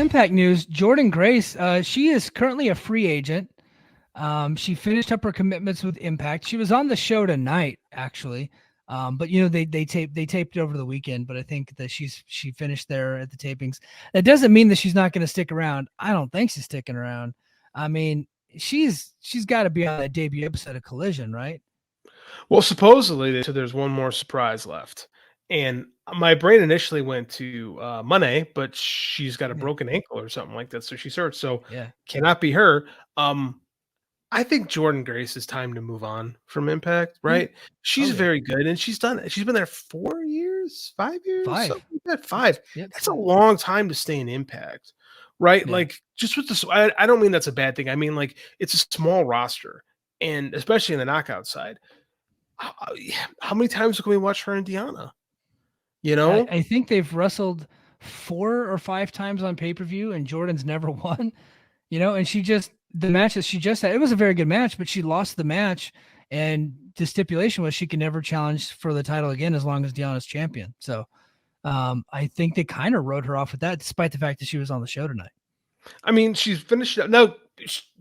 Impact news, Jordynne Grace, she is currently a free agent. She finished up her commitments with Impact. She was on the show tonight, actually. But they taped it over the weekend. But I think that she finished there at the tapings. That doesn't mean that she's not going to stick around. I don't think she's sticking around. I mean, she's got to be on that debut episode of Collision, right? Well, supposedly they said there's one more surprise left, and my brain initially went to Monet, but she's got a Yeah, broken ankle or something like that, so she's hurt. So yeah, cannot be her. I think Jordynne Grace is time to move on from Impact, yeah. right? Oh She's yeah, very good, and she's done it. She's been there 4 years, 5 years, five. something like that. 5. Yep, That's a 5. long time to stay in Impact, right? Yeah. Like, just with this, I don't mean that's a bad thing. I mean, like, it's a small roster, and especially in the knockout side. How, how many times can we watch her and Deanna? You I, know, I think they've wrestled 4 or 5 times on pay-per-view and Jordan's never won, and the match that she just had, it was a very good match, but she lost the match and the stipulation was she can never challenge for the title again as long as Deanna's champion. So I think they kind of wrote her off with that, despite the fact that she was on the show tonight. I mean, she's finished up. No,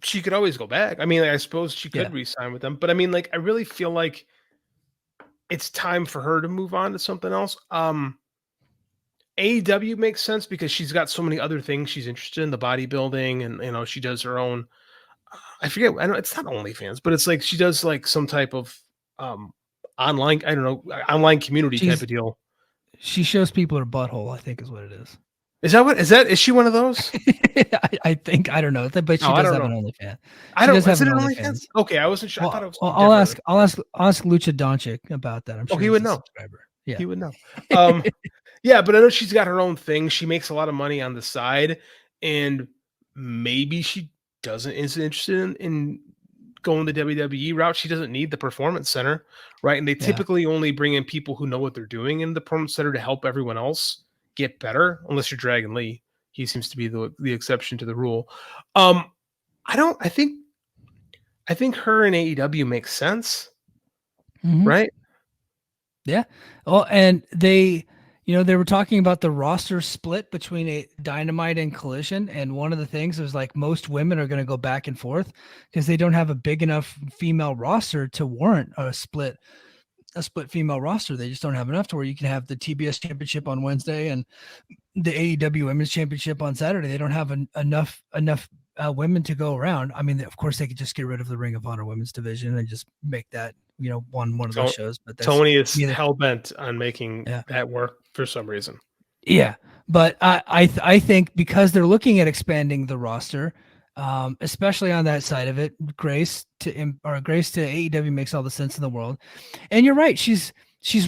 she could always go back. I mean, I suppose she Yeah. could re-sign with them, but I mean, like, I really feel like it's time for her to move on to something else. AEW makes sense because she's got so many other things she's interested in, the bodybuilding, and she does her own. I forget. I know it's not OnlyFans, but it's like she does like some type of online. I don't know, online community type She's of deal. she shows people her butthole, I think is what it is. Is that what? Is that? Is she one of those? I think I don't know, but she Oh, I does don't have an know. OnlyFans. I She don't. does Is have it an an OnlyFans. OnlyFans? Okay, I wasn't sure. I thought Well, it was well, something different. I'll ask Lucha Doncic about that. I'm Oh, sure he he's would a know. subscriber. Yeah. He would know. Um, yeah, but I know she's got her own thing. She makes a lot of money on the side, and maybe she isn't interested in going the WWE route. She doesn't need the performance center, right? And they Yeah. typically only bring in people who know what they're doing in the performance center to help everyone else get better, unless you're Dragon Lee. He seems to be the exception to the rule. Um, I don't. I think her and AEW makes sense, Mhm. right? Yeah. Oh, and they were talking about the roster split between a Dynamite and Collision, and one of the things was like most women are going to go back and forth because they don't have a big enough female roster to warrant a split female roster. They just don't have enough to where you can have the TBS championship on Wednesday and the AEW Women's Championship on Saturday. They don't have enough women to go around. I mean, of course, they could just get rid of the Ring of Honor Women's Division and just make that one of those shows. But that's Tony is neither. hell bent on making Yeah, that work for some reason. yeah. But I think because they're looking at expanding the roster, especially on that side of it, Grace to AEW makes all the sense in the world. And you're right. She's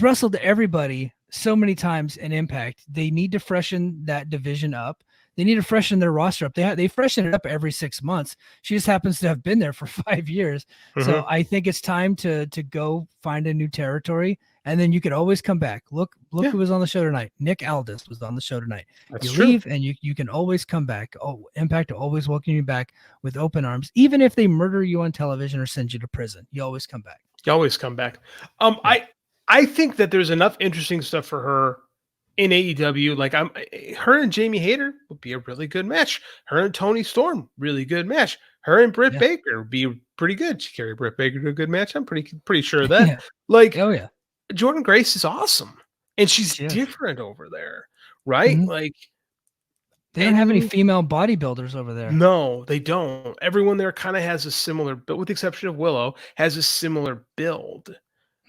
wrestled everybody so many times in Impact. They need to freshen that division up. They need to freshen their roster up. They freshen it up every 6 months. She just happens to have been there for 5 years. So Mhm. I think it's time to go find a new territory, and then you could always come back. Look Yeah, who was on the show tonight. Nick Aldis was on the show tonight. that's You true. leave and you can always come back. Oh, Impact will always welcome you back with open arms, even if they murder you on television or send you to prison. You always come back. You always come back. Yeah. I think that there's enough interesting stuff for her in AEW. Like her and Jamie Hayter would be a really good match. Her and Tony Storm, really good match. Her and Britt Yeah. Baker would be pretty good. She carried Britt Baker to a good match. I'm pretty sure of that. Yeah. Like Oh yeah. Jordynne Grace is awesome, and she's Yes. different over there, right? Mhm. Like, They don't have any and female bodybuilders over there. no, they don't. Everyone there kind of has a similar, but with the exception of Willow, has a similar build.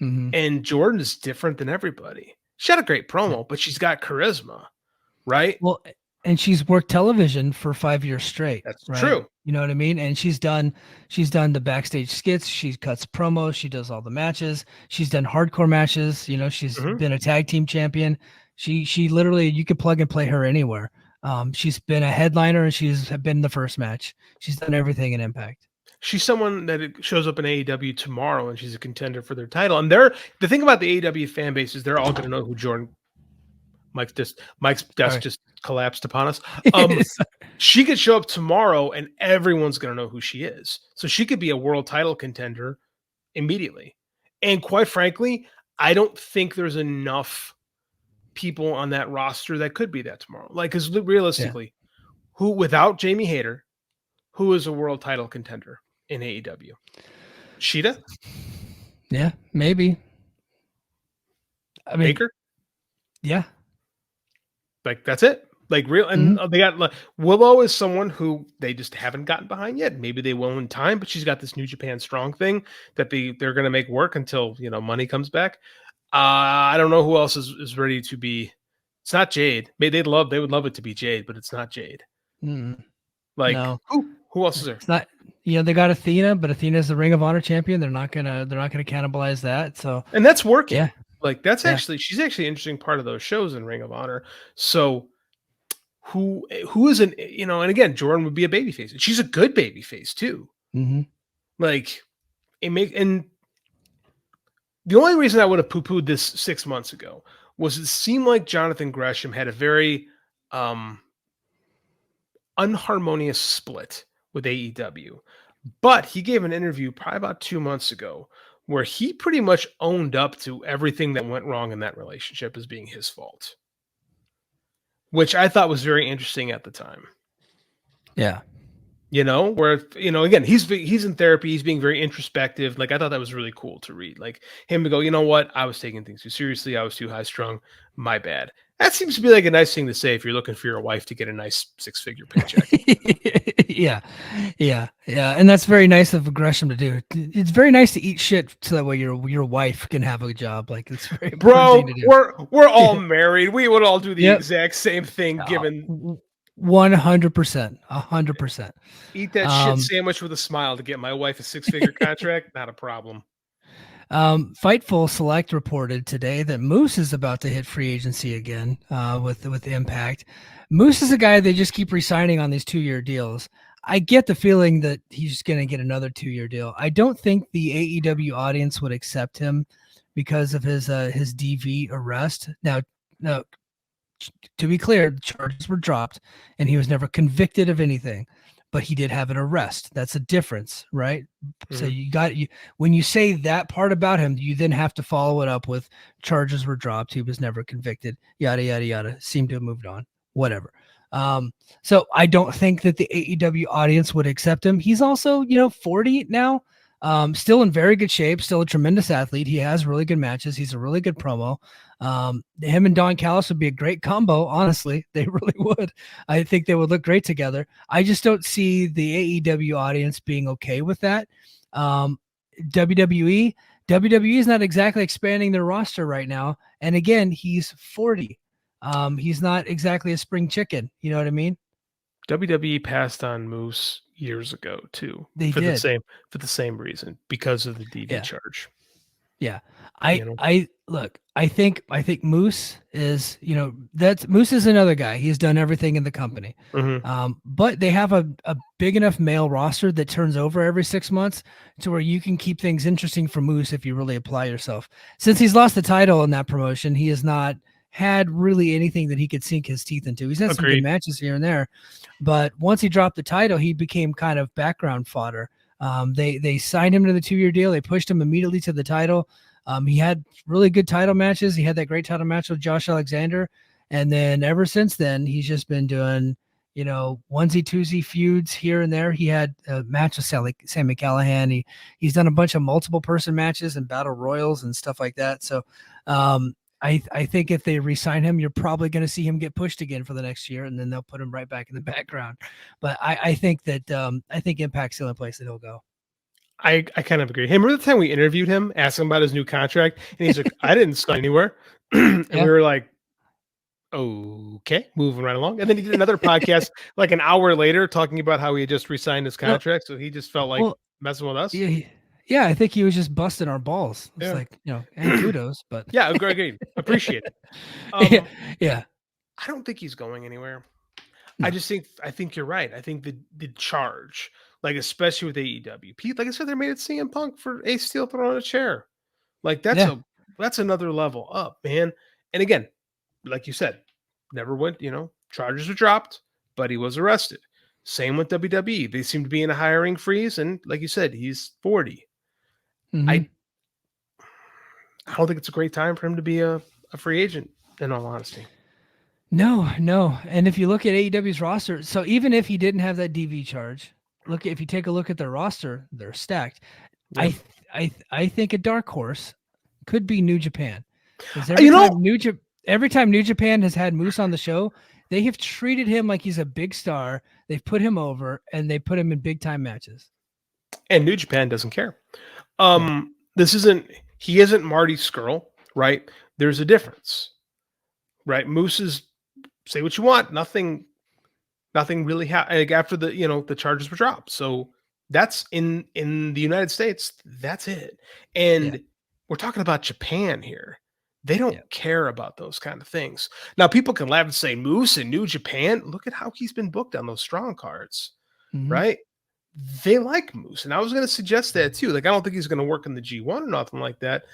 Mhm. And Jordan is different than everybody. She had a great Yeah. promo, but she's got charisma, right? Well, and she's worked television for 5 years straight, That's right? true. You know what I mean? And she's done the backstage skits, she cuts promos, she does all the matches, she's done hardcore matches, she's Mhm. been a tag team champion. She literally, you could plug and play her anywhere. She's been a headliner and she's been the first match. She's done everything in Impact. She's someone that shows up in AEW tomorrow, and she's a contender for their title. And the thing about the AEW fan base is they're all going to know who Jordan. Mike's desk Sorry. just collapsed upon us. She could show up tomorrow, and everyone's going to know who she is. So she could be a world title contender immediately. And quite frankly, I don't think there's enough people on that roster that could be that tomorrow. Like, because Yeah. realistically, Who without Jamie Hayter, who is a world title contender in AEW? Sheeta? Yeah, maybe. I mean, Baker? yeah. Like that's it. Like real, and Mhm. they got like Willow is someone who they just haven't gotten behind yet. Maybe they will in time, but she's got this New Japan Strong thing that they're going to make work until money comes back. I don't know who else is ready to be. It's not Jade. They would love it to be Jade, but it's not Jade. Mm, Like no, who else is there? it's not. They got Athena, but Athena's the Ring of Honor champion. They're not gonna cannibalize that. So And that's working. yeah, Like yeah. she's actually an interesting part of those shows in Ring of Honor. So who isn't and again Jordan would be a babyface. And she's a good babyface too. Hmm. Like and the only reason I would have poo-pooed this 6 months ago was it seemed like Jonathan Gresham had a very um unharmonious split with AEW. But he gave an interview probably about 2 months ago where he pretty much owned up to everything that went wrong in that relationship as being his fault, which I thought was very interesting at the time. Yeah. Where again he's in therapy, he's being very introspective. Like I thought that was really cool to read. Like him to go, you know what, I was taking things too seriously, I was too high strung, my bad. That seems to be like a nice thing to say if you're looking for your wife to get a nice 6-figure paycheck. Yeah, yeah, and that's very nice of Gresham to do. It's very nice to eat shit so that way your wife can have a job. Like it's a very important thing Bro, to do. we're all married, we would all do the Yep. exact same thing given 100%, 100%. eat that shit Um, sandwich with a smile to get my wife a 6-figure contract, not a problem. Fightful Select reported today that Moose is about to hit free agency again with Impact. Moose is a guy they just keep re-signing on these 2-year deals. I get the feeling that he's going to get another 2-year deal. I don't think the AEW audience would accept him because of his DV arrest. Now, to be clear, the charges were dropped and he was never convicted of anything, but he did have an arrest. That's a difference, right? So when you say that part about him, you then have to follow it up with charges were dropped. He was never convicted, yada, yada, yada, seemed to have moved on, whatever. So I don't think that the AEW audience would accept him. He's also, 40 now, still in very good shape, still a tremendous athlete. He has really good matches. He's a really good promo. Him and Don Callis would be a great combo. Honestly, they really would. I think they would look great together. I just don't see the AEW audience being okay with that. WWE, WWE is not exactly expanding their roster right now. And again, he's 40. He's not exactly a spring chicken. You know what I mean? WWE passed on Moose years ago too They for the did. same reason because of the DV Yeah. charge. Yeah. You know, I look, I think Moose is, that's Moose is another guy. He's done everything in the company. mm-hmm. But they have a big enough male roster that turns over every 6 months to where you can keep things interesting for Moose if you really apply yourself. Since he's lost the title in that promotion, he has not had really anything that he could sink his teeth into. He's had some good Agreed. matches here and there, but once he dropped the title, he became kind of background fodder. They signed him to the 2-year deal. They pushed him immediately to the title. He had really good title matches. He had that great title match with Josh Alexander. And then ever since then, he's just been doing, onesie twosie feuds here and there. He had a match with Sammy Callahan. He's done a bunch of multiple person matches and battle royals and stuff like that. So I think if they re-sign him, you're probably going to see him get pushed again for the next year, and then they'll put him right back in the background. But I think that I think Impact's the only place that he'll go. I kind of agree. Hey, remember the time we interviewed him, asked him about his new contract, and he's like, "I didn't sign anywhere," and we Yeah. were like, "Okay, moving right along." And then he did another podcast like an hour later, talking about how he had just resigned his Well, contract, so he just felt like well, messing with us. yeah, yeah. I think he was just busting our balls. It's Yeah, like, hey, kudos, but yeah, agreed. Appreciate it. yeah, yeah, I don't think he's going anywhere. no, I think you're right. I think the charge, like especially with AEW, Pete, like I said, they made it CM Punk for Ace Steel throwing on a chair. Like yeah, that's another level up, man. And again, like you said, never went. Charges were dropped, but he was arrested. Same with WWE. They seem to be in a hiring freeze, and like you said, he's 40. hmm I I don't think it's a great time for him to be a free agent. In all honesty. No, no. And if you look at AEW's roster, so even if he didn't have that DV charge, if you take a look at their roster, they're stacked. Yeah. I think a dark horse could be New Japan, because You know, every time New Japan has had Moose on the show, they have treated him like he's a big star. They've put him over and they put him in big time matches. and New Japan doesn't care. Yeah. This isn't he isn't Marty Skrull, right? There's a difference, right? Moose is say what you want, nothing really like after the the charges were dropped. So that's in the United States, that's it. Yeah. And we're talking about Japan here. They don't Yeah. care about those kind of things. Now people can laugh and say Moose in New Japan, look at how he's been booked on those strong cards, Mm-hmm. right? They like Moose. And I was going to suggest that too. Like I don't think he's going to work in the G1 or nothing like that,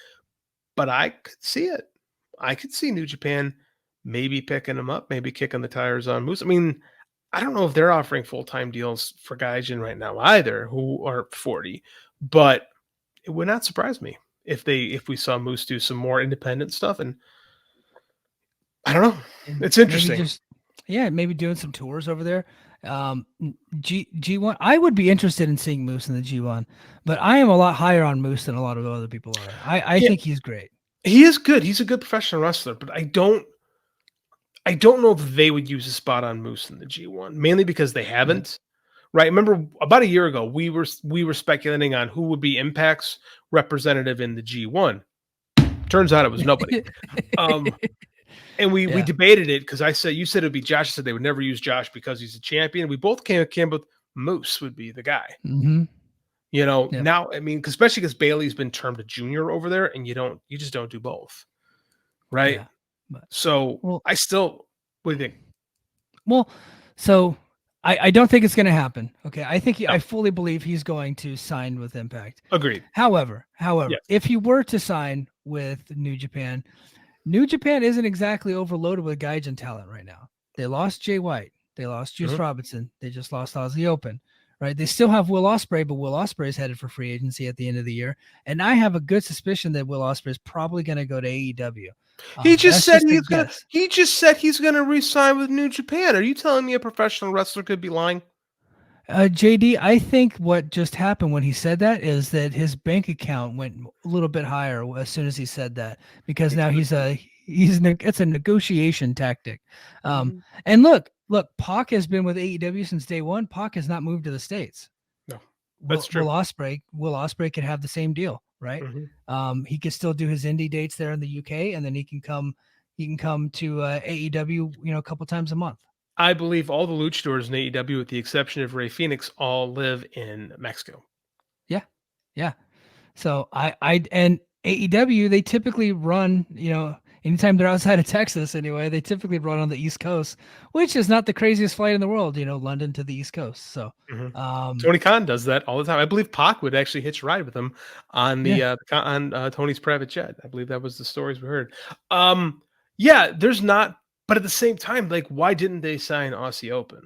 but I could see it. I could see New Japan maybe picking him up, maybe kicking the tires on Moose. I mean, I don't know if they're offering full-time deals for Gaijin right now either, who are 40, but it would not surprise me if we saw Moose do some more independent stuff. And I don't know. And It's maybe interesting. just, yeah, maybe doing some tours over there. G1, I would be interested in seeing Moose in the G1, but I am a lot higher on Moose than a lot of other people are. I Yeah, think he's great. he is good. He's a good professional wrestler, but I don't know if they would use a spot on Moose in the G1, mainly because they Yeah. haven't. Right? Remember about a year ago, we were speculating on who would be Impact's representative in the G1. Turns out it was nobody. Um, and we Yeah. debated it because you said it'd be Josh. I said they would never use Josh because he's a champion. We both came with Moose would be the guy. Mm-hmm. Yep. Now I mean, especially because Bailey's been termed a junior over there, and you just don't do both, right? Yeah. But So well, I still, what do you think? well, so I don't think it's going to happen. Okay. No, I fully believe he's going to sign with Impact. agreed. However, Yes. if he were to sign with New Japan isn't exactly overloaded with Gaijin talent right now. They lost Jay White. They lost Juice Mhm. Robinson. They just lost Ozzy Open, right? They still have Will Ospreay, but Will Ospreay is headed for free agency at the end of the year. And I have a good suspicion that Will Ospreay is probably going to go to AEW. He just That's said just a guess. he's gonna re-sign with New Japan. Are you telling me a professional wrestler could be lying? JD, I think what just happened when he said that is that his bank account went a little bit higher as soon as he said that, because now it's a negotiation tactic. Mhm. And look, Pac has been with AEW since day one. Pac has not moved to the States. No, that's true. Will Ospreay could have the same deal, right? Mhm. He could still do his indie dates there in the UK, and then he can come to AEW, a couple times a month. I believe all the luchadors in AEW, with the exception of Ray Phoenix, all live in Mexico. Yeah, yeah. So and AEW, they typically run, anytime they're outside of Texas anyway, they typically run on the East Coast, which is not the craziest flight in the world, London to the East Coast. So, Mhm. um, Tony Khan does that all the time. I believe Pac would actually hitch a ride with him on yeah, Tony's private jet. I believe that was the stories we heard. Yeah, there's not, but at the same time, like, why didn't they sign Aussie Open?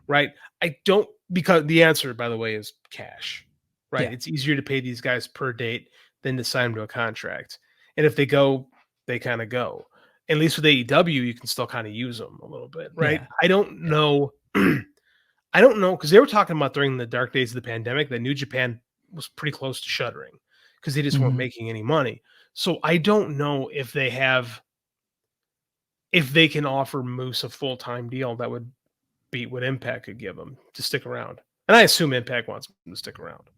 Right? I don't because the answer, by the way, is cash. Right? yeah, It's easier to pay these guys per date than to sign them to a contract. And if they go, they kind of go. At least with AEW, you can still kind of use them a little bit, right? yeah, I don't yeah. know. I don't know because they were talking about during the dark days of the pandemic that New Japan was pretty close to shuttering because they just weren't Mhm. making any money. So I don't know if they can offer Moose a full time deal that would beat what Impact could give him to stick around. And I assume Impact wants him to stick around.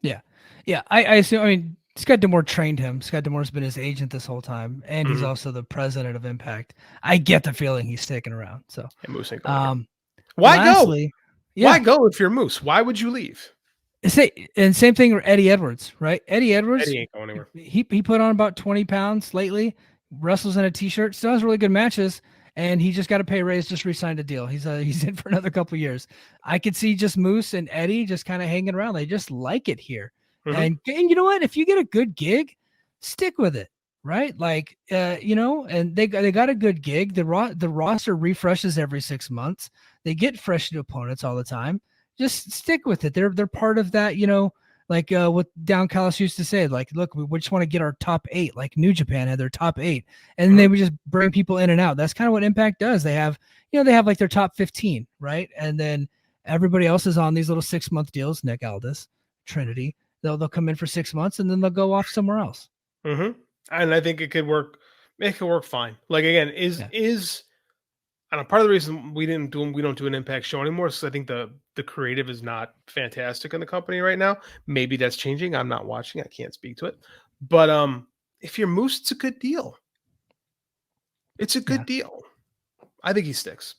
Yeah, yeah. I assume. I mean, Scott Demore trained him. Scott Demore's been his agent this whole time, and he's Mhm. also the president of Impact. I get the feeling he's sticking around. So, And Moose ain't going anywhere. um, Why go? lastly, Why yeah. go if you're Moose? Why would you leave? Same thing with Eddie Edwards, right? Eddie Edwards, Eddie ain't going anywhere. he put on about 20 pounds lately, wrestles in a t-shirt, still has really good matches, and he just got a pay raise, just re-signed a deal. He's in for another couple years. I could see just Moose and Eddie just kind of hanging around. They just like it here. Mhm. And you know what? If you get a good gig, stick with it, right? Like and they got a good gig. The roster refreshes every 6 months. They get fresh new opponents all the time. Just stick with it. They're part of that, like what Down Callis used to say, like, look, we just want to get our top 8, like New Japan had their top 8, and then they Mhm. would just bring people in and out. That's kind of what Impact does. They have, they have like their top 15, right? And then everybody else is on these little 6-month deals. Nick Aldis, Trinity, they'll come in for 6 months and then they'll go off somewhere else. Mhm. And I think it could work. It could work fine. Like again, Yeah, I don't know, part of the reason we don't do an Impact show anymore is I think the creative is not fantastic in the company right now. Maybe that's changing. I'm not watching. I can't speak to it. But if you're Moose, it's a good deal. It's a yeah. good deal. I think he sticks.